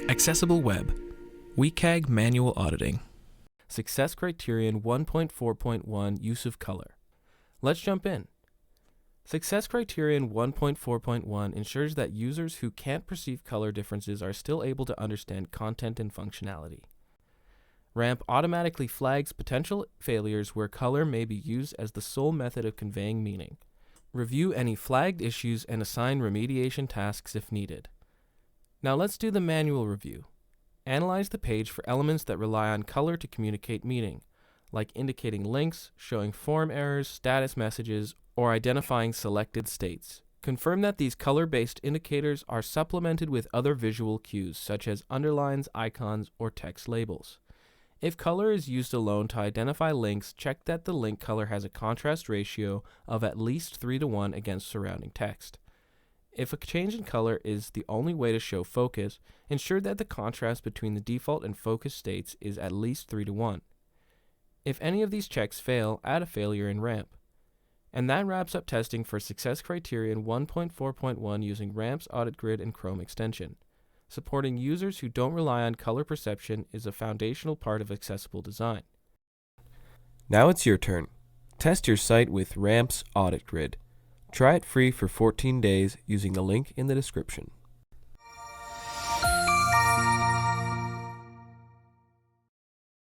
Accessible Web, WCAG Manual Auditing. Success Criterion 1.4.1 Use of Color. Let's jump in. Success Criterion 1.4.1 ensures that users who can't perceive color differences are still able to understand content and functionality. RAMP automatically flags potential failures where color may be used as the sole method of conveying meaning. Review any flagged issues and assign remediation tasks if needed. Now let's do the manual review. Analyze the page for elements that rely on color to communicate meaning, like indicating links, showing form errors, status messages, or identifying selected states. Confirm that these color-based indicators are supplemented with other visual cues, such as underlines, icons, or text labels. If color is used alone to identify links, check that the link color has a contrast ratio of at least 3:1 against surrounding text. If a change in color is the only way to show focus, ensure that the contrast between the default and focus states is at least 3:1. If any of these checks fail, add a failure in RAMP. And that wraps up testing for Success Criterion 1.4.1 using RAMP's Audit Grid and Chrome extension. Supporting users who don't rely on color perception is a foundational part of accessible design. Now it's your turn. Test your site with RAMP's Audit Grid. Try it free for 14 days using the link in the description.